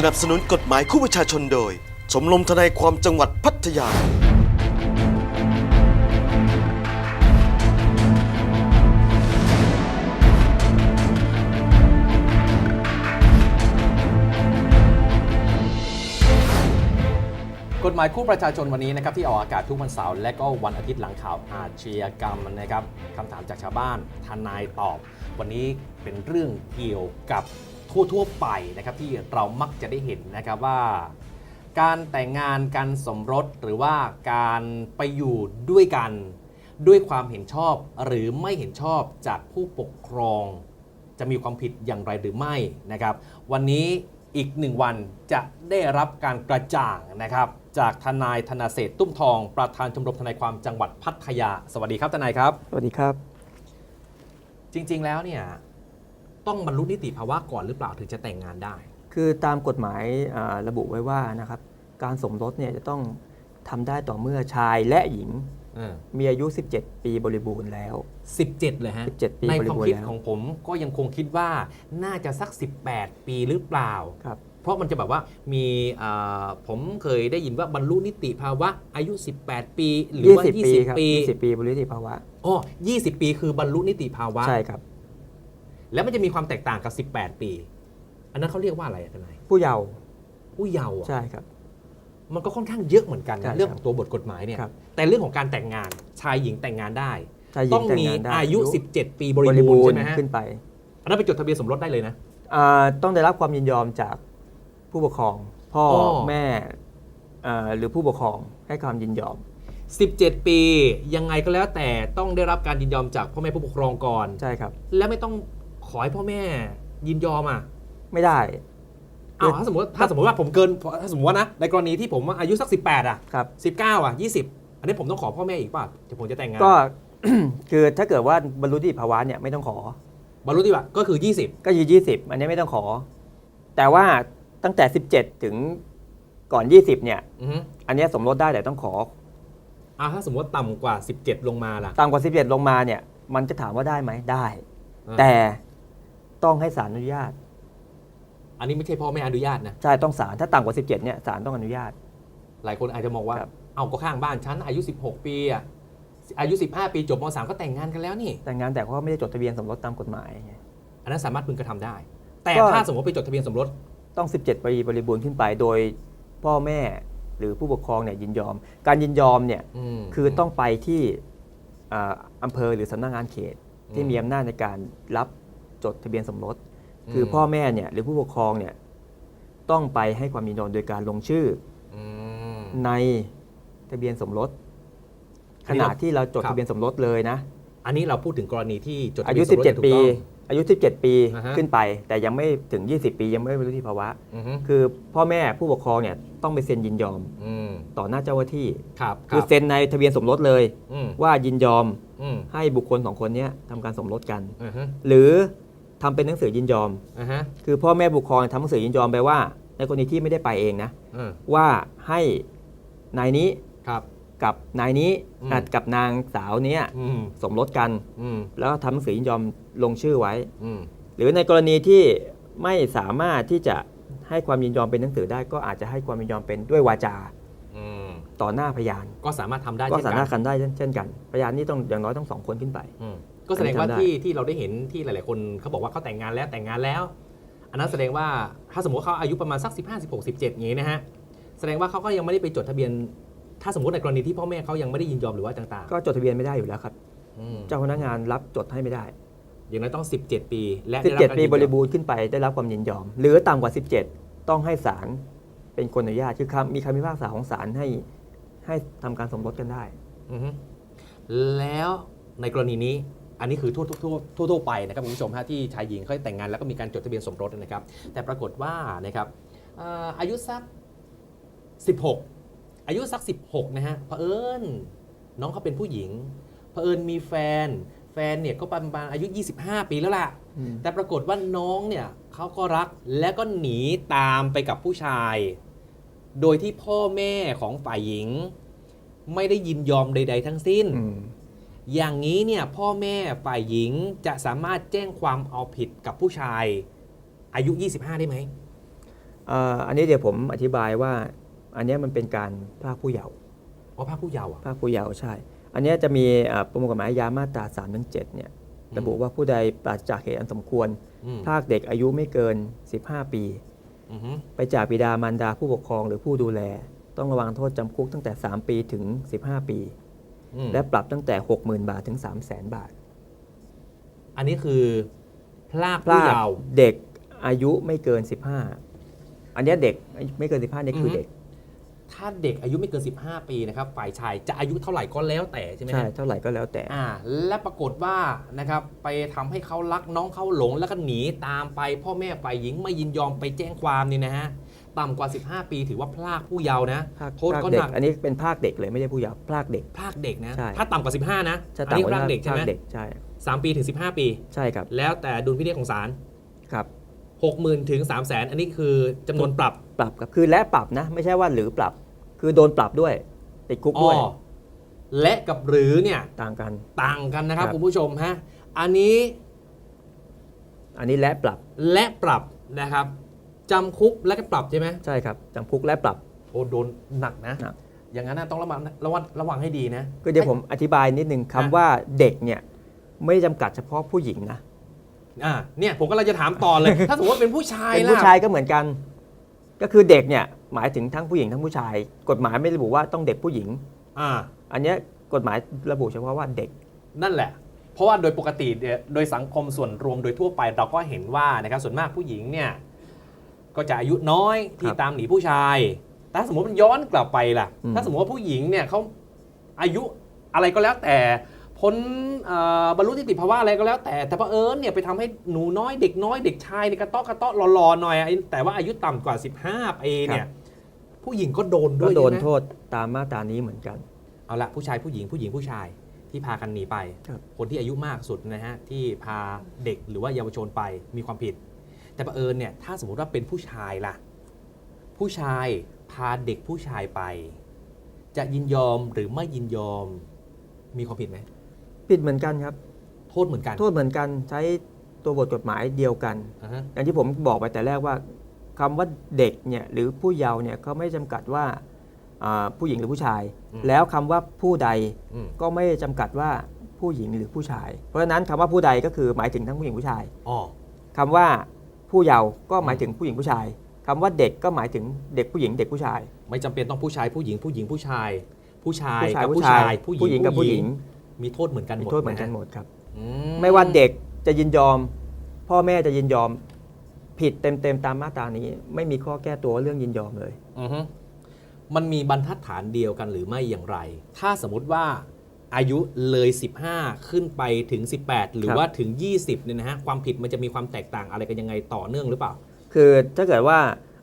สนับสนุนกฎหมายคู่ประชาชนโดยชมรมทนายความจังหวัดพัทยากฎหมายคู่ประชาชนวันนี้นะครับที่ออกอากาศทุกวันเสาร์และก็วันอาทิตย์หลังข่าวอาชญากรรมนะครับคำถามจากชาวบ้านทนายตอบ วันนี้เป็นเรื่องเกี่ยวกับทั่วไปนะครับที่เรามักจะได้เห็นนะครับว่า การแต่งงานการสมรสหรือว่าการไปอยู่ด้วยกันด้วยความเห็นชอบหรือไม่เห็นชอบจากผู้ปกครอง จะมีความผิดอย่างไรหรือไม่นะครับวันนี้อีก1วันจะได้รับการกระจ่างนะครับจากทนายธนาเศรษฐ์ตุ้มทองประธานชมรมทนายความจังหวัดพัทยาสวัสดีครับทนายครับสวัสดีครับจริงๆแล้วเนี่ยต้องบรรลุนิติภาวะก่อนหรือเปล่าถึงจะแต่งงานได้คือตามกฎหมายระบุไว้ว่านะครับการสมรสเนี่ยจะต้องทำได้ต่อเมื่อชายและหญิงมีอายุ17 ปีบริบูรณ์แล้ว17เลยฮะ17 ปีในบริความ บูรณ์ คิด แล้ว ของผมก็ยังคงคิดว่าน่าจะสัก18 ปีหรือเปล่าครับเพราะมันจะแบบว่ามีผมเคยได้ยินว่าบรรลุนิติภาวะอายุ18 ปีหรือว่า20 ปี20 ปีบรรลุนิติภาวะอ๋อ20 ปีคือบรรลุนิติภาวะใช่ครับแล้วมันจะมีความแตกต่างกับ18 ปีอันนั้นเขาเรียกว่าอะไรทนายผู้เยาว์ใช่ครับมันก็ค่อนข้างเยอะเหมือนกันเรื่องของตัวบทกฎหมายเนี่ยแต่เรื่องของการแต่งงานชายหญิงแต่งงานได้ต้องมีอายุ17 ปีบริบูรณ์ใช่ไหมฮะขึ้นไปอันนั้นไปจดทะเบียนสมรสได้เลยนะต้องได้รับความยินยอมจากผู้ปกครองพ่อแม่หรือผู้ปกครองให้ความยินยอม17 ปียังไงก็แล้วแต่ต้องได้รับการยินยอมจากพ่อแม่ผู้ปกครองก่อนใช่ครับแล้วไม่ต้องขอให้พ่อแม่ยินยอมไม่ได้ถ้าสมมติว่าผมเกินถ้าสมมติว่านะในกรณีที่ผมอายุสัก18ครับ19 20อันนี้ผมต้องขอพ่อแม่อีกป่ะจะผมจะแต่งงานก็ คือถ้าเกิดว่าบรรลุนิติภาวะเนี่ยไม่ต้องขอบรรลุนิติภาวะก็คือ20ก็20อันนี้ไม่ต้องขอแต่ว่าตั้งแต่17ถึงก่อน20เนี่ยอันนี้สมรสได้แต่ต้องขอถ้าสมมติต่ำกว่า17ลงมาล่ะต่ำกว่า17ลงมาเนี่ยมันจะถามว่าได้ไหมได้แต่ต้องให้ศาลอนุญาตอันนี้ไม่ใช่พ่อแม่อนุญาตนะใช่ต้องศาลถ้าต่ำกว่า17เนี่ยศาลต้องอนุญาตหลายคนอาจจะมองว่าเอาก็ข้างบ้านฉันอายุ16 ปีอายุ15 ปีจบม.3 ก็แต่งงานกันแล้วนี่แต่งงานแต่เขาไม่ได้จดทะเบียนสมรสตามกฎหมายอันนั้นสามารถพึงกระทำได้แต่ถ้าสมมติไปจดทะเบียนสมรสต้อง17 ปีบริบูรณ์ขึ้นไปโดยพ่อแม่หรือผู้ปกครองเนี่ยยินยอมการยินยอมเนี่ยคือต้องไปที่อำเภอหรือสำนักงานเขตที่มีอำนาจในการรับจดทะเบียนสมรสคือพ่อแม่เนี่ยหรือผู้ปกครองเนี่ยต้องไปให้ความยินยอมโดยการลงชื่อในทะเบียนสมรสขณะที่เราจดทะเบียนสมรสเลยนะอันนี้เราพูดถึงกรณีที่จดอายุ17 ปีอายุ17 ปีขึ้นไปแต่ยังไม่ถึง20 ปียังไม่บรรลุนิติภาวะคือพ่อแม่ผู้ปกครองเนี่ยต้องไปเซ็นยินยอมต่อหน้าเจ้าหน้าที่คือเซ็นในทะเบียนสมรสเลยว่ายินยอมให้บุคคล2 คนนี้ทำการสมรสกันหรือทำเป็นหนังสือยินยอมคือพ่อแม่ผู้ปกครองทำหนังสือยินยอมไปว่าในกรณีที่ไม่ได้ไปเองนะว่าให้นายนี้กับนายนี้กับนางสาวนี้สมรสกันแล้วทำหนังสือยินยอมลงชื่อไว้หรือในกรณีที่ไม่สามารถที่จะให้ความยินยอมเป็นหนังสือได้ก็อาจจะให้ความยินยอมเป็นด้วยวาจาต่อหน้าพยานก็สามารถทำได้ก็สามารถทำได้เช่นกันพยานนี่ต้องอย่างน้อยต้อง2 คนขึ้นไปก็แสดงว่าที่เราได้เห็นที่หลายๆคนเขาบอกว่าเขาแต่งงานแล้วอันนั้นแสดงว่าถ้าสมมติเขาอายุประมาณสัก15 16 17อย่างนี้นะฮะแสดงว่าเขาก็ยังไม่ได้ไปจดทะเบียนถ้าสมมติในกรณีที่พ่อแม่เขายังไม่ได้ยินยอมหรือว่าต่างๆก็จดทะเบียนไม่ได้อยู่แล้วครับเจ้าพนักงานรับจดให้ไม่ได้อย่างนั้นต้อง17 ปีและ17 ปีบริบูรณ์ขึ้นไปได้รับความยินยอมหรือต่ำกว่า17ต้องให้ศาลเป็นคนอนุญาตคือมีคำพิพากษาของศาลให้ทำการสมรสกันได้แล้วในกรณีนี้อันนี้คือทั่วไปนะครับคุณผู้ชมที่ชายหญิงเขาแต่งงานแล้วก็มีการจดทะเบียนสมรสนะครับแต่ปรากฏว่านะครับอายุสัก16อายุสัก16นะฮะเผอิญน้องเขาเป็นผู้หญิงเผอิญมีแฟนเนี่ยก็ประมาณอายุ25 ปีแล้วล่ะแต่ปรากฏว่าน้องเนี่ยเขาก็รักและก็หนีตามไปกับผู้ชายโดยที่พ่อแม่ของฝ่ายหญิงไม่ได้ยินยอมใดๆทั้งสิ้นอย่างนี้เนี่ยพ่อแม่ฝ่ายหญิงจะสามารถแจ้งความเอาผิดกับผู้ชายอายุ25ได้ไหม อันนี้เดี๋ยวผมอธิบายว่าอันนี้มันเป็นการพรากผู้เยาว์ อ๋อภาคผู้เยาว์อ่ะ พรากผู้เยาว์ใช่ อันนี้จะมีประมวลกฎหมายอาญามาตรา3-7เนี่ยระบุว่าผู้ใดปราศจากเหตุอันสมควรพรากเด็กอายุไม่เกิน15 ปี ไปจากบิดามารดาผู้ปกครองหรือผู้ดูแล ต้องระวังโทษจำคุกตั้งแต่3 ปีถึง15 ปี และปรับตั้งแต่ 60,000 บาทถึง 300,000 บาท อันนี้คือพราก พรา ผู้ ก เยาว์ เด็กอายุไม่เกิน 15 อันนี้เด็กไม่เกิน 15นี่คือเด็ก ถ้าเด็กอายุไม่เกิน 15 ปีนะครับฝ่ายชายจะอายุเท่าไหร่ก็แล้วแต่ใช่ไหม ใช่เท่าไหร่ก็แล้วแต่ และปรากฏว่านะครับไปทำให้เขารักน้องเขาหลงแล้วก็หนีตามไปพ่อแม่ฝ่ายหญิงไม่ยินยอมไปแจ้งความนี่นะฮะต่ำกว่า 15 ปีถือว่าพรากผู้เยาว์นะโทษก็หนัก อันนี้เป็นพรากเด็กเลยไม่ใช่ผู้เยาว์พรากเด็ก พรากเด็กนะ ใช่ ถ้าต่ำกว่า 15 นะ จะ อันนี้พรากเด็กใช่ไหม ใช่ 3 ปีถึง 15 ปี ใช่ครับ แล้วแต่ดุลพินิจของศาล ครับ 60,000 ถึง 300,000 อันนี้คือจำนวนปรับ ปรับครับคือและปรับนะไม่ใช่ว่าหรือปรับคือโดนปรับด้วยติดคุกด้วย และกับหรือเนี่ย ต่างกัน ต่างกันนะครับ ครับ คุณผู้ชมฮะอันนี้ และปรับ และปรับนะครับจำคุกและก็ปรับใช่ไหม ใช่ครับจำคุกและปรับ โอ้โดนหนักนะ หนัก อย่างนั้นนะต้องระวังให้ดีนะ ก็เดี๋ยวผมอธิบายนิดนึงคำว่าเด็กเนี่ยไม่ได้จำกัดเฉพาะผู้หญิงนะ เนี่ยผมก็เลยจะถามต่อเลย ถ้าสมมติว่าเป็นผู้ชาย เป็น ล่ะ ผู้ชายก็เหมือนกัน ก็คือเด็กเนี่ยหมายถึงทั้งผู้หญิงทั้งผู้ชาย กฎหมายไม่ระบุว่าต้องเด็กผู้หญิง อันเนี้ยกฎหมายระบุเฉพาะว่าเด็ก นั่นแหละ เพราะว่าโดยปกติเนี่ยโดยสังคมส่วนรวมโดยทั่วไปเราก็เห็นว่านะครับส่วนมากผู้หญิงเนี่ยก็จะอายุน้อยที่ ครับ ตามหนีผู้ชายแต่ถ้าสมมติมันย้อนกลับไปล่ะ ถ้าสมมติว่าผู้หญิงเนี่ยเขาอายุอะไรก็แล้วแต่พ้นบรรลุนิติภาวะอะไรก็แล้วแต่เผอิญเนี่ยไปทำให้หนูน้อยเด็กชายเนี่ยกระเตาะหล่อๆหน่อยแต่ว่าอายุต่ำกว่า 15 ปีเนี่ยผู้หญิงก็โดนด้ ก็ วย โดน ใช่ไหม โทษตามมาตรานี้เหมือนกัน เอาละผู้ชายผู้หญิงผู้ชายที่พากันหนีไป ครับ คนที่อายุมากสุดนะฮะที่พาเด็กหรือว่าเยาวชนไปมีความผิด แต่บังเอิญเนี่ยถ้าสมมติว่าเป็นผู้ชายล่ะผู้ชายพาเด็กผู้ชายไป จะยินยอมหรือไม่ยินยอมมีความผิดไหม ผิดเหมือนกันครับ โทษเหมือนกัน โทษเหมือนกันใช้ตัวบทกฎหมายเดียวกัน อย่างที่ผมบอกไปแต่แรกว่าคำว่าเด็กเนี่ยหรือผู้เยาว์เนี่ยเขาไม่จำกัดว่าผู้หญิงหรือผู้ชาย แล้วคำว่าผู้ใดก็ไม่จำกัดว่าผู้หญิงหรือผู้ชาย เพราะฉะนั้นคำว่าผู้ใดก็คือหมายถึงทั้งผู้หญิงผู้ชายคำว่าผู้เยาว์ก็หมายถึงผู้หญิงผู้ชายคำว่าเด็กก็หมายถึงเด็กผู้หญิงเด็กผู้ชาย ไม่จำเป็นต้องผู้ชายผู้หญิงผู้ชายผู้ชายกับ ผู้ ผู้ ชา ชาย ย ผู้หญิงกับผู้หญิง มีโทษเหมือนกันห มี มด โทษเหมือนกันหมดครับ อื ไม่ว่าเด็กจะยินยอม พ่อแม่จะยินยอมผิดเต็มๆตามมาตรานี้ ไม่มีข้อแก้ตัวเรื่องยินยอมเลย มันมีบรรทัดฐานเดียวกันหรือไม่อย่างไร ถ้าสมมติว่าอายุเลย 15 ขึ้นไปถึง 18 หรือว่าถึง 20เนี่ยนะฮะความผิดมันจะมีความแตกต่างอะไรกันยังไงต่อเนื่องหรือเปล่า คือถ้าเกิดว่า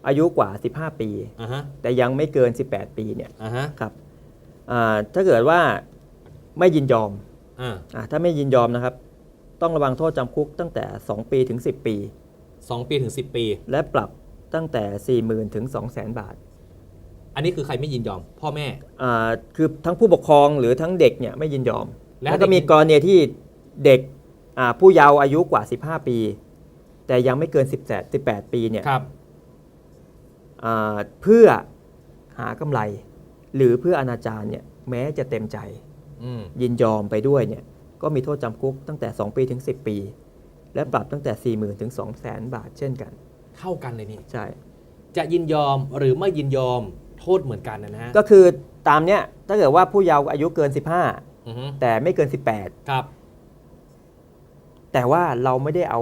อายุกว่า 15 ปี แต่ยังไม่เกิน 18 ปีเนี่ยครับถ้าเกิดว่าไม่ยินยอมถ้าไม่ยินยอมนะครับต้องระวังโทษจำคุกตั้งแต่ 2 ปีถึง 10 ปี 2 ปีถึง 10 ปี และปรับตั้งแต่ 40,000 ถึง 200,000 บาท อันนี้คือใครไม่ยินยอม พ่อแม่ คือทั้งผู้ปกครองหรือทั้งเด็กเนี่ยไม่ยินยอม แล้ว ก็มีกรณีที่เด็กผู้เยาว์อายุกว่า 15 ปี แต่ยังไม่เกิน18 ปีเนี่ยเพื่อหากำไร หรือเพื่ออนาจารเนี่ยแม้จะเต็มใจยินยอมไปด้วยเนี่ยก็มีโทษจำคุกตั้งแต่ 2 ปีถึง 10 ปี และปรับตั้งแต่ 40,000 ถึง 200,000 บาทเช่นกัน เท่ากันเลยนี่ ใช่ จะยินยอมหรือไม่ยินยอมโทษเหมือนกันนะฮะ ก็คือตามเนี้ยถ้าเกิดว่าผู้เยาว์อายุเกิน 15 แต่ไม่เกิน 18 ครับ แต่ว่าเราไม่ได้เอา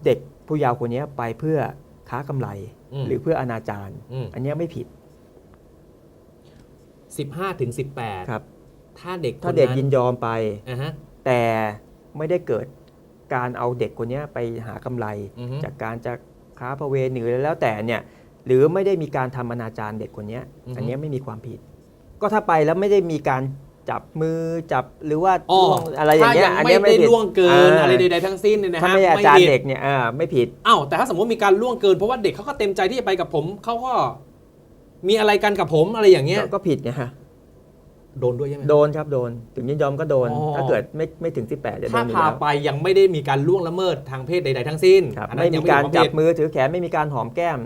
เด็กผู้เยาว์คนนี้ไปเพื่อค้ากำไร หรือเพื่ออนาจารอันนี้ไม่ผิด 15 ถึง 18 ครับ ถ้าเด็ก ถ้าเด็กยินยอมไป ฮะ แต่ไม่ได้เกิดการเอาเด็กคนนี้ไปหากำไร จากการจะค้าประเวณีหรือแล้วแต่เนี่ยหรือไม่ได้มีการทำอนาจารเด็กคนนี้อันนี้ไม่มีความผิด ก็ถ้าไปแล้วไม่ได้มีการจับมือจับหรือว่าล่วงอะไรอย่างเงี้ยอันนี้ไม่ได้ล่วงเกินอะไรใดๆทั้งสิ้นเนี่ยนะฮะ ถ้าไม่อาจารย์เด็กเนี่ยไม่ผิด แต่ถ้าสมมติมีการล่วงเกินเพราะว่าเด็กเขาก็เต็มใจที่จะไปกับผมเขาก็มีอะไรกันกับผมอะไรอย่างเงี้ย ก็ผิดไงฮะ โดนด้วยใช่ไหม โดนครับโดนถึงยินยอมก็โดน ถ้าเกิดไม่ถึง 18จะโดนอยู่ ถ้าพา แล้ว ไปยังไม่ได้มีการล่วงละเมิดทางเพศใดๆทั้งสิ้น ไม่มีการจับ มือ มือถือแขนไม่มีการหอมแก้ม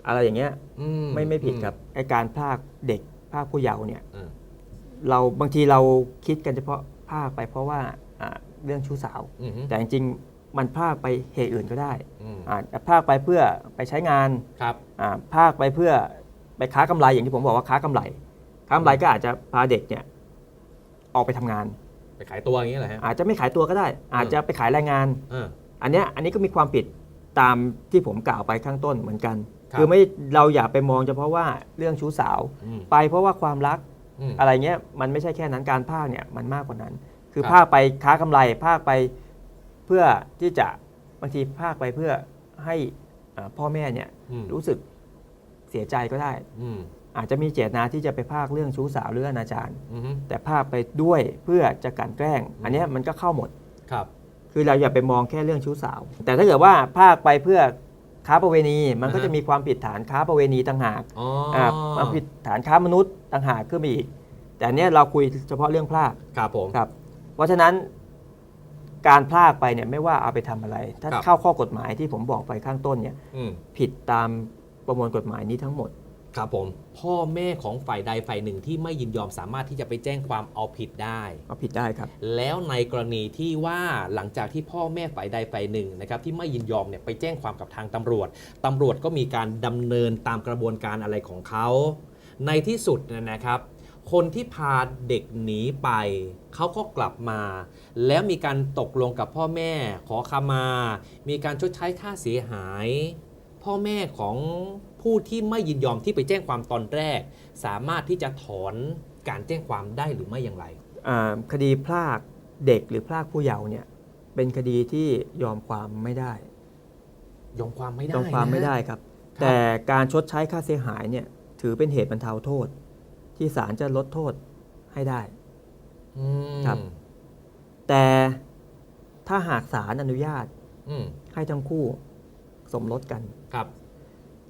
อะไรอย่างเงี้ยไม่ผิดครับไอการพรากเด็กพรากผู้เยาว์เนี่ยเราบางทีเราคิดกันเฉพาะพรากไปเพราะว่าเรื่องชู้สาวแต่จริงๆมันพรากไปเหตุอื่นก็ได้พรากไปเพื่อไปใช้งานพรากไปเพื่อไปค้ากำไรอย่างที่ผมบอกว่าค้ากำไรก็อาจจะพาเด็กเนี่ยออกไปทำงานไปขายตัวอย่างเงี้ยเหรอฮะอาจจะไม่ขายตัวก็ได้ อาจจะไปขายแรงงานอันนี้ก็มีความผิดตามที่ผมกล่าวไปข้างต้นเหมือนกันคือไม่เราอย่าไปมองเฉพาะว่าเรื่องชู้สาวไปเพราะว่าความรักอะไรเงี้ยมันไม่ใช่แค่นั้นการพากเนี่ยมันมากกว่านั้นคือพากไปค้ากำไรพากไปเพื่อที่จะบางทีพากไปเพื่อให้พ่อแม่เนี่ยรู้สึกเสียใจก็ได้อาจจะมีเจตนาที่จะไปพากเรื่องชู้สาวหรืออนาจารแต่พากไปด้วยเพื่อจะกลั่นแกล้งอันนี้มันก็เข้าหมดคือเราอย่าไปมองแค่เรื่องชู้สาวแต่ถ้าเกิดว่าพากไปเพื่อค้าประเวณีมันก็จะมีความผิดฐานค้าประเวณีต่างหากความผิดฐานค้ามนุษย์ต่างหากขึ้นมาอีกแต่เนี้ยเราคุยเฉพาะเรื่องพรากครับผมครับเพราะฉะนั้นการพรากไปเนี่ยไม่ว่าเอาไปทำอะไรถ้าเข้าข้อกฎหมายที่ผมบอกไปข้างต้นเนี่ยผิดตามประมวลกฎหมายนี้ทั้งหมดครับผมพ่อแม่ของฝ่ายใดฝ่ายหนึ่งที่ไม่ยินยอมสามารถที่จะไปแจ้งความเอาผิดได้ครับแล้วในกรณีที่ว่าหลังจากที่พ่อแม่ฝ่ายใดฝ่ายหนึ่งนะครับที่ไม่ยินยอมเนี่ยไปแจ้งความกับทางตำรวจก็มีการดำเนินตามกระบวนการอะไรของเขาในที่สุดนะครับคนที่พาเด็กหนีไปเขาก็กลับมาแล้วมีการตกลงกับพ่อแม่ขอขมามีการชดใช้ค่าเสียหายพ่อแม่ของผู้ที่ไม่ยินยอมที่ไปแจ้งความตอนแรกสามารถที่จะถอนการแจ้งความได้หรือไม่อย่างไรคดีพรากเด็กหรือพรากผู้เยาว์เนี่ยเป็นคดีที่ยอมความไม่ได้ยอมความไม่ได้ครับแต่การชดใช้ค่าเสียหายเนี่ยถือเป็นเหตุบรรเทาโทษที่ศาลจะลดโทษให้ได้ครับแต่ถ้าหากศาลอนุญาตให้ทั้งคู่สมรสกัน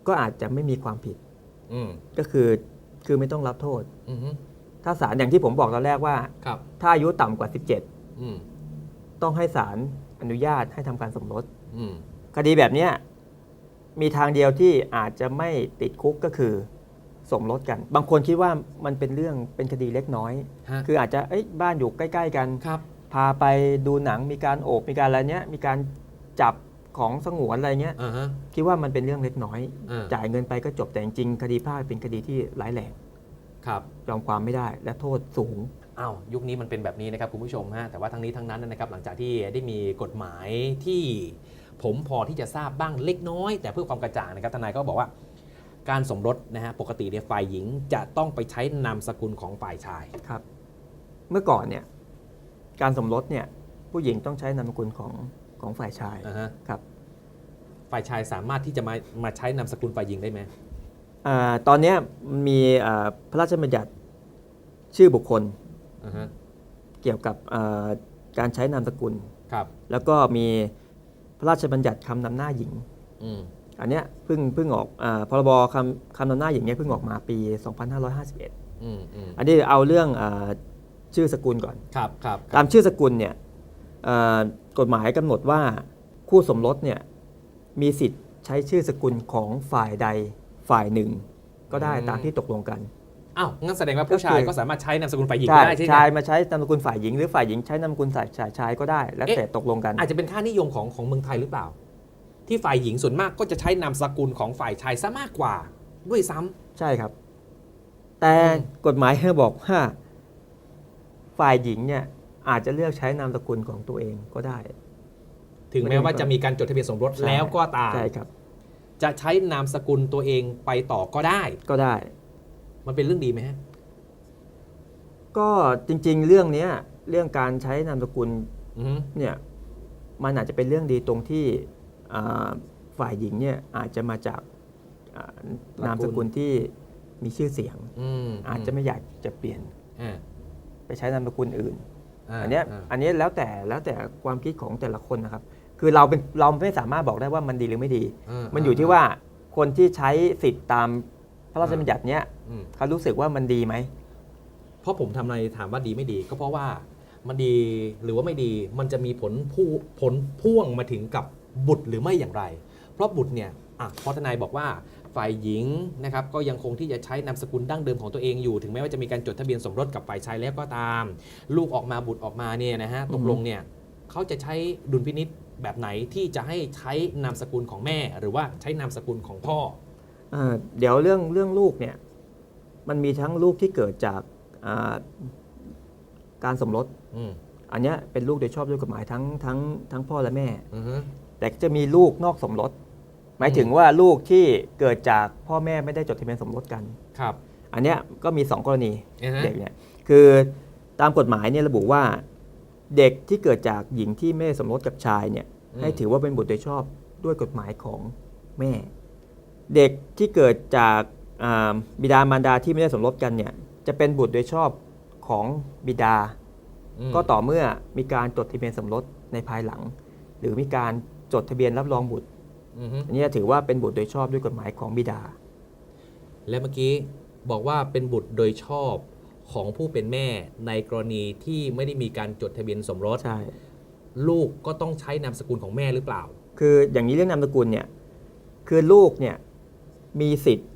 ก็อาจจะไม่มีความผิดก็คือไม่ต้องรับโทษถ้าศาลอย่างที่ผมบอกตอนแรกว่าถ้าอายุต่ำกว่า17ต้องให้ศาลอนุญาตให้ทำการสมรสคดีแบบนี้มีทางเดียวที่อาจจะไม่ติดคุกก็คือสมรสกันบางคนคิดว่ามันเป็นคดีเล็กน้อยคืออาจจะบ้านอยู่ใกล้ๆกันพาไปดูหนังมีการโอบมีการอะไรเนี้ยมีการจับของสงวนอะไรเงี้ยคิดว่ามันเป็นเรื่องเล็กน้อยจ่ายเงินไปก็จบแต่จริงๆคดีพรากเป็นคดีที่ร้ายแรงยอมความไม่ได้และโทษสูงยุคนี้มันเป็นแบบนี้นะครับคุณผู้ชมฮะแต่ว่าทั้งนี้ทั้งนั้นนะครับหลังจากที่ได้มีกฎหมายที่ผมพอที่จะทราบบ้างเล็กน้อยแต่เพื่อความกระจ่างนะครับทนายก็บอกว่าการสมรสนะฮะปกติเนี่ยฝ่ายหญิงจะต้องไปใช้นามสกุลของฝ่ายชายครับเมื่อก่อนเนี่ยการสมรสเนี่ยผู้หญิงต้องใช้นามสกุลของฝ่ายชายครับฝ่ายชายสามารถที่จะมาใช้นามสกุลฝ่ายหญิงได้ไหมตอนนี้มีพระราชบัญญัติชื่อบุคคลเกี่ยวกับการใช้นามสกุลแล้วก็มีพระราชบัญญัติคำนำหน้าหญิงอันเนี้ยเพิ่งออกพรบคำนำหน้าหญิงเนี้ยเพิ่งออกมาปี 2551 อันนี้เอาเรื่องชื่อสกุลก่อนตามชื่อสกุลเนี่ยกฎหมายกำหนดว่าคู่สมรสเนี่ยมีสิทธิ์ใช้ชื่อสกุลของฝ่ายใดฝ่ายหนึ่งก็ได้ตามที่ตกลงกันงั้นแสดงว่าผู้ชายก็สามารถใช้นามสกุลฝ่ายหญิงได้ใช่ไหมชายมาใช้นามสกุลฝ่ายหญิงหรือฝ่ายหญิงใช้นามสกุลชายก็ได้แล้วแต่ตกลงกันอาจจะเป็นค่านิยมของเมืองไทยหรือเปล่าที่ฝ่ายหญิงส่วนมากก็จะใช้นามสกุลของฝ่ายชายซะมากกว่าด้วยซ้ำใช่ครับแต่กฎหมายบอกว่าฝ่ายหญิงเนี่ยอาจจะเลือกใช้นามสกุลของตัวเองก็ได้ถึงแม้ว่าจะมีการจดทะเบียนสมรสแล้วก็ตามใช่ครับจะใช้นามสกุลตัวเองไปต่อก็ได้มันเป็นเรื่องดีไหมฮะก็จริงๆเรื่องนี้เรื่องการใช้นามสกุลเนี่ยมันอาจจะเป็นเรื่องดีตรงที่ฝ่ายหญิงเนี่ยอาจจะมาจากนามสกุลที่มีชื่อเสียงอาจจะไม่อยากจะเปลี่ยนไปใช้นามสกุลอื่นอันนี้แล้วแต่ความคิดของแต่ละคนนะครับคือเราไม่สามารถบอกได้ว่ามันดีหรือไม่ดีมันอยู่ที่ว่าคนที่ใช้สิทธิ์ตามพระราชบัญญัติเนี้ยเขารู้สึกว่ามันดีไหมเพราะผมทำไมถามว่าดีไม่ดีก็เพราะว่ามันดีหรือว่าไม่ดีมันจะมีผลพ่วงมาถึงกับบุตรหรือไม่อย่างไรเพราะบุตรเนี่ยพอทนายบอกว่า ฝ่ายหญิงนะครับก็ยังคงที่จะใช้นามสกุลดั้งเดิมของตัวเองอยู่ถึงแม้ว่าจะมีการจดทะเบียนสมรสกับฝ่ายชายแล้วก็ตาม ลูกออกมาบุตรออกมาเนี่ยนะฮะตกลงเนี่ยเขาจะใช้ดุลพินิษแบบไหนที่จะให้ใช้นามสกุลของแม่ หรือว่าใช้นามสกุลของพ่อ เดี๋ยวเรื่องลูกเนี่ยมันมีทั้งลูกที่เกิดจากการสมรสอันนี้เป็นลูกโดยชอบด้วยกฎหมายทั้งพ่อและแม่แต่จะมีลูกนอกสมรสหมายถึงว่าลูกที่เกิดจากพ่อแม่ไม่ได้จดทะเบียนสมรสกันครับอันนี้ก็มี2กรณีเด็กเนี่ยคือตามกฎหมายเนี่ยระบุว่าเด็กที่เกิดจากหญิงที่ไม่ได้สมรสกับชายเนี่ยให้ถือว่าเป็นบุตรโดยชอบด้วยกฎหมายของแม่เด็กที่เกิดจากบิดามารดาที่ไม่ได้สมรสกันเนี่ยจะเป็นบุตรโดยชอบของบิดาก็ต่อเมื่อมีการจดทะเบียนสมรสในภายหลังหรือมีการจดทะเบียนรับรองบุตรอันนี้ถือว่าเป็นบุตรโดยชอบด้วยกฎหมายของบิดาและเมื่อกี้บอกว่าเป็นบุตรโดยชอบของผู้เป็นแม่ในกรณีที่ไม่ได้มีการจดทะเบียนสมรสใช่ลูกก็ต้องใช้นามสกุลของแม่หรือเปล่าคืออย่างนี้เรื่องนามสกุลเนี่ยคือลูกเนี่ยมีสิทธิ์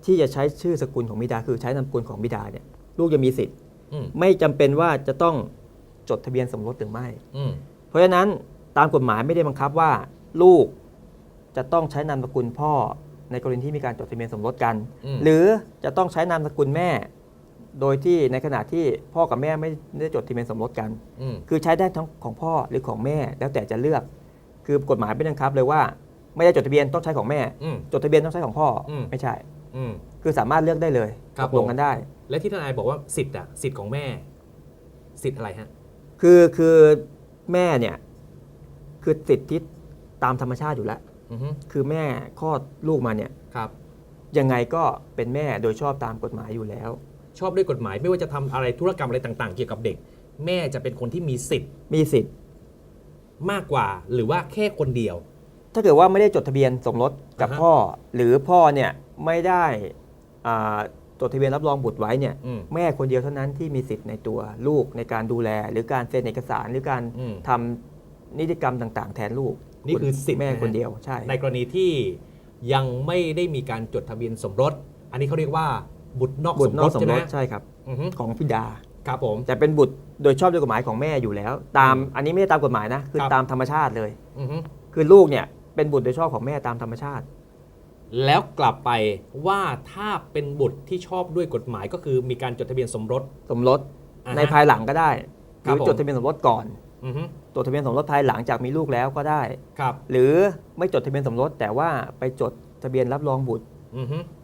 ที่จะใช้ชื่อสกุลของบิดาคือใช้นามสกุลของบิดาเนี่ยลูกจะมีสิทธิ์ไม่จำเป็นว่าจะต้องจดทะเบียนสมรสหรือไม่เพราะฉะนั้นตามกฎหมายไม่ได้บังคับว่าลูกจะต้องใช้นามสกุลพ่อในกรณีที่มีการจดทะเบียนสมรสกันหรือจะต้องใช้นามสกุลแม่โดยที่ในขณะที่พ่อกับแม่ไม่ได้จดทะเบียนสมรสกันคือใช้ได้ทั้งของพ่อหรือของแม่แล้วแต่จะเลือกคือกฎหมายไม่ได้บังคับเลยว่าไม่ได้จดทะเบียนต้องใช้ของแม่จดทะเบียนต้องใช้ของพ่อไม่ใช่คือสามารถเลือกได้เลยตกลงกันได้และที่ทนายบอกว่าสิทธิ์ของแม่สิทธิ์อะไรฮะคือแม่เนี่ยคือสิทธิตามธรรมชาติอยู่แล้วคือแม่คลอดลูกมาเนี่ยยังไงก็เป็นแม่โดยชอบตามกฎหมายอยู่แล้วชอบด้วยกฎหมายไม่ว่าจะทำอะไรธุรกรรมอะไรต่างๆเกี่ยวกับเด็กแม่จะเป็นคนที่มีสิทธิ์มากกว่าหรือว่าแค่คนเดียวถ้าเกิดว่าไม่ได้จดทะเบียนสมรสกับพ่อหรือพ่อเนี่ยไม่ได้จดทะเบียนรับรองบุตรไว้เนี่ยแม่คนเดียวเท่านั้นที่มีสิทธิ์ในตัวลูกในการดูแลหรือการเซ็นเอกสารหรือการทำนิติกรรมต่างๆแทนลูกนี่คือสิทธิ์แม่คนเดียวใช่ในกรณีที่ยังไม่ได้มีการจดทะเบียนสมรสอันนี้เขาเรียกว่าบุตรนอกสมรสใช่ไหมใช่ครับของบิดาครับผมแต่เป็นบุตรโดยชอบด้วยกฎหมายของแม่อยู่แล้วตามอันนี้ไม่ได้ตามกฎหมายนะคือตามธรรมชาติเลยคือลูกเนี่ยเป็นบุตรโดยชอบของแม่ตามธรรมชาติแล้วกลับไปว่าถ้าเป็นบุตรที่ชอบด้วยกฎหมายก็คือมีการจดทะเบียนสมรสในภายหลังก็ได้หรือจดทะเบียนสมรสก่อนจดทะเบียนสมรสภายหลังจากมีลูกแล้วก็ได้หรือไม่จดทะเบียนสมรสแต่ว่าไปจดทะเบียนรับรองบุตร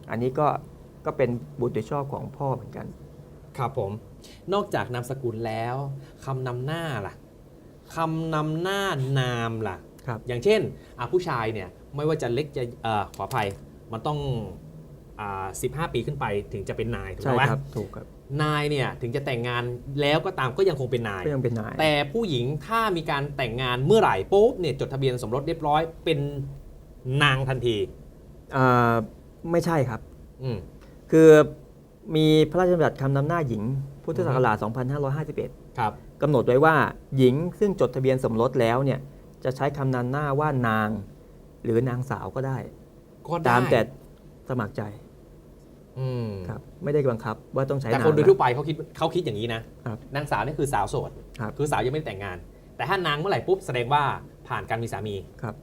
อันนี้ก็เป็นบุตรโดยชอบของพ่อเหมือนกันครับผมนอกจากนามสกุลแล้วคำนำหน้าล่ะคำนำหน้านามล่ะอย่างเช่นผู้ชายเนี่ยไม่ว่าจะเล็กจะขออภัยมันต้อง15 ปีขึ้นไปถึงจะเป็นนายถูกไหมครับถูกครับนายเนี่ยถึงจะแต่งงานแล้วก็ตามก็ยังคงเป็นนายแต่ผู้หญิงถ้ามีการแต่งงานเมื่อไหร่ปุ๊บเนี่ยจดทะเบียนสมรสเรียบร้อยเป็นนางทันทีไม่ใช่ครับคือมีพระราชบัญญัติคำนำหน้าหญิงพุทธศักราช 2551 ครับกำหนดไว้ว่าหญิงซึ่งจดทะเบียนสมรสแล้วเนี่ยจะใช้คำนำหน้าว่านางหรือนางสาวก็ได้ตามแต่สมัครใจครับไม่ได้บังคับว่าต้องใช้แต่คนโดยทั่วไปเขาคิดอย่างนี้นะนางสาวนี่คือสาวโสดคือสาวยังไม่ได้แต่งงานแต่ถ้านางเมื่อไหร่ปุ๊บแสดงว่าผ่านการมีสามีครับ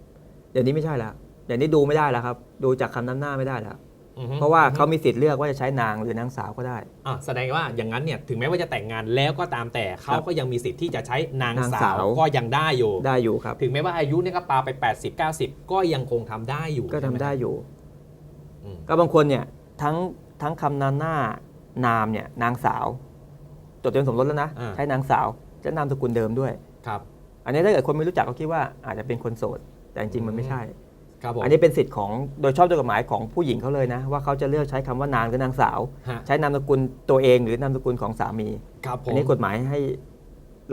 เดี๋ยวนี้ไม่ใช่แล้วเดี๋ยวนี้ดูไม่ได้แล้วครับดูจากคำนำหน้าไม่ได้แล้วเพราะว่าเขามีสิทธิ์เลือกว่าจะใช้นางหรือนางสาวก็ได้แสดงว่าอย่างนั้นเนี่ยถึงแม้ว่าจะแต่งงานแล้วก็ตามแต่เขาก็ยังมีสิทธิ์ที่จะใช้นางสาวก็ยังได้อยู่ครับถึงแม้ว่าอายุเนี่ยก็ปาไป80-90ก็ยังคงทำได้อยู่ก็ทำได้อยู่ก็บางคนเนี่ยทั้งคำนำหน้านามเนี่ยนางสาวจดทะเบียนสมรสแล้วนะใช้นางสาวจะนามสกุลเดิมด้วยครับอันนี้ถ้าเกิดคนไม่รู้จักก็คิดว่าอาจจะเป็นคนโสดแต่จริงๆมันไม่ใช่อันนี้เป็นสิทธิ์ของโดยชอบด้วยกฎหมายของผู้หญิงเขาเลยนะว่าเขาจะเลือกใช้คำว่านางหรือนางสาวใช้นามสกุลตัวเองหรือนามสกุลของสามีอันนี้กฎหมายให้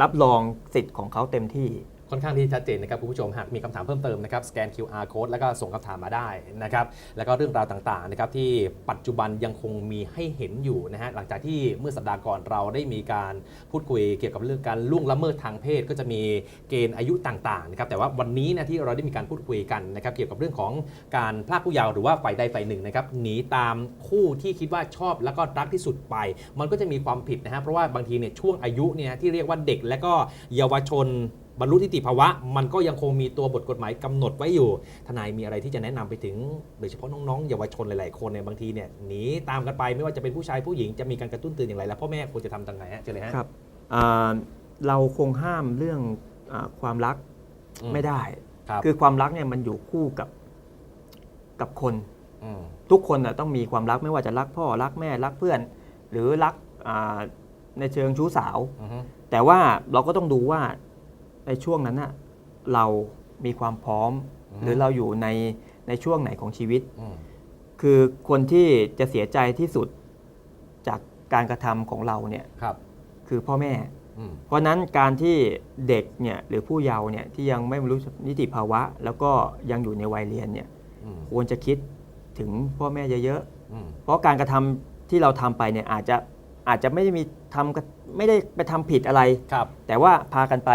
รับรองสิทธิ์ของเขาเต็มที่ ค่อนข้างที่ชัดเจนนะครับคุณผู้ชมหากมีคำถามเพิ่มเติมนะครับสแกน QR code แล้วก็ส่งคำถามมาได้นะครับแล้วก็เรื่องราวต่างๆนะครับที่ปัจจุบันยังคงมีให้เห็นอยู่นะฮะหลังจากที่เมื่อสัปดาห์ก่อนเราได้มีการพูดคุยเกี่ยวกับเรื่องการล่วงละเมิดทางเพศก็จะมีเกณฑ์อายุต่างๆนะครับแต่ว่าวันนี้นะที่เราได้มีการพูดคุยกันนะครับเกี่ยวกับเรื่องของการพรากผู้เยาว์หรือว่าฝ่ายใดฝ่ายหนึ่งนะครับหนีตามคู่ที่คิดว่าชอบแล้วก็รักที่สุดไปมันก็จะมีความผิดนะฮะเพราะว่าบางทีเนี่ยช่วงอายุเนี่ยที่เรียกว่าเด็กและก็เยาวชนบรรลุนิติภาวะมันก็ยังคงมีตัวบทกฎหมายกำหนดไว้อยู่ทนายมีอะไรที่จะแนะนำไปถึงโดยเฉพาะน้องๆเยาวชนหลายๆคนเนี่ยบางทีเนี่ยหนีตามกันไปไม่ว่าจะเป็นผู้ชายผู้หญิงจะมีการกระตุ้นเตือนอย่างไรแล้วพ่อแม่ควรจะทำตรงไหนฮะเจอเลยฮะครับเราคงห้ามเรื่องความรักไม่ได้คือความรักเนี่ยมันอยู่คู่กับคนทุกคนต้องมีความรักไม่ว่าจะรักพ่อรักแม่รักเพื่อนหรือรักในเชิงชู้สาวแต่ว่าเราก็ต้องดูว่าในช่วงนั้นน่ะเรามีความพร้อมหรือเราอยู่ในช่วงไหนของชีวิตคือคนที่จะเสียใจที่สุดจากการกระทำของเราเนี่ยคือพ่อแม่เพราะนั้นการที่เด็กเนี่ยหรือผู้เยาว์เนี่ยที่ยังไม่บรรลุนิติภาวะแล้วก็ยังอยู่ในวัยเรียนเนี่ยควรจะคิดถึงพ่อแม่เยอะๆเพราะการกระทำที่เราทำไปเนี่ยอาจจะไม่ได้ไม่ได้ไปทำผิดอะไรแต่ว่าพากันไ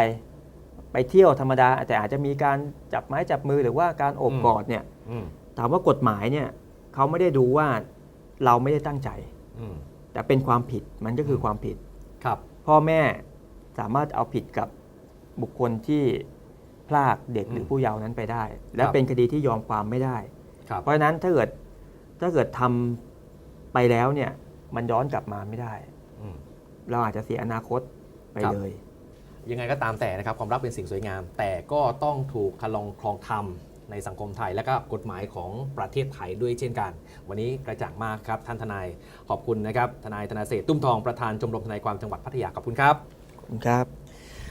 ปเที่ยวธรรมดาแต่อาจจะมีการจับไม้จับมือหรือว่าการโอบกอดเนี่ยถามว่ากฎหมายเนี่ยเขาไม่ได้ดูว่าเราไม่ได้ตั้งใจแต่เป็นความผิดมันก็คือความผิดพ่อแม่สามารถเอาผิดกับบุคคลที่พรากเด็กหรือผู้เยาว์นั้นไปได้และเป็นคดีที่ยอมความไม่ได้เพราะฉะนั้นถ้าเกิดทำไปแล้วเนี่ยมันย้อนกลับมาไม่ได้เราอาจจะเสียอนาคตไปเลยยังไงก็ตามแต่นะครับความรักเป็นสิ่งสวยงามแต่ก็ต้องถูกคลองคลองธรรมในสังคมไทยและก็กฎหมายของประเทศไทยด้วยเช่นกันวันนี้กระจ่างมากครับท่านทนายขอบคุณนะครับทนายธนาเศรษฐ์ตุ้มทองประธานชมรมทนายความจังหวัดพัทยาขอบคุณครับขอบคุณครับ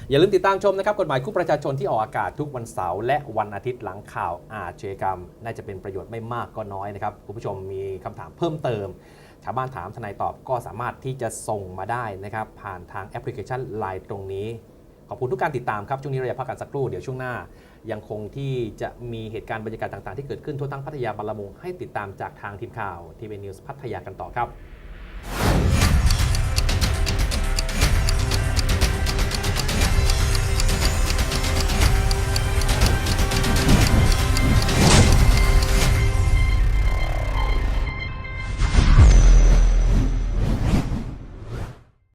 อย่าลืมติดตามชมนะครับกฎหมายคู่ประชาชนที่ออกอากาศทุกวันเสาร์และวันอาทิตย์หลังข่าวอาชญากรรมน่าจะเป็นประโยชน์ไม่มากก็น้อยนะครับคุณผู้ชมมีคำถามเพิ่มเติมชาวบ้านถามทนายตอบก็สามารถที่จะส่งมาได้นะครับผ่านทางแอปพลิเคชัน LINE ตรงนี้ขอบคุณทุกการติดตามครับช่วงนี้เราจะพักกันสักครู่เดี๋ยวช่วงหน้ายังคงที่จะมีเหตุการณ์บรรยากาศต่างๆที่เกิดขึ้นทั่วทั้งพัทยาบางละมุงให้ติดตามจากทางทีมข่าว TVN News พัทยากันต่อครับ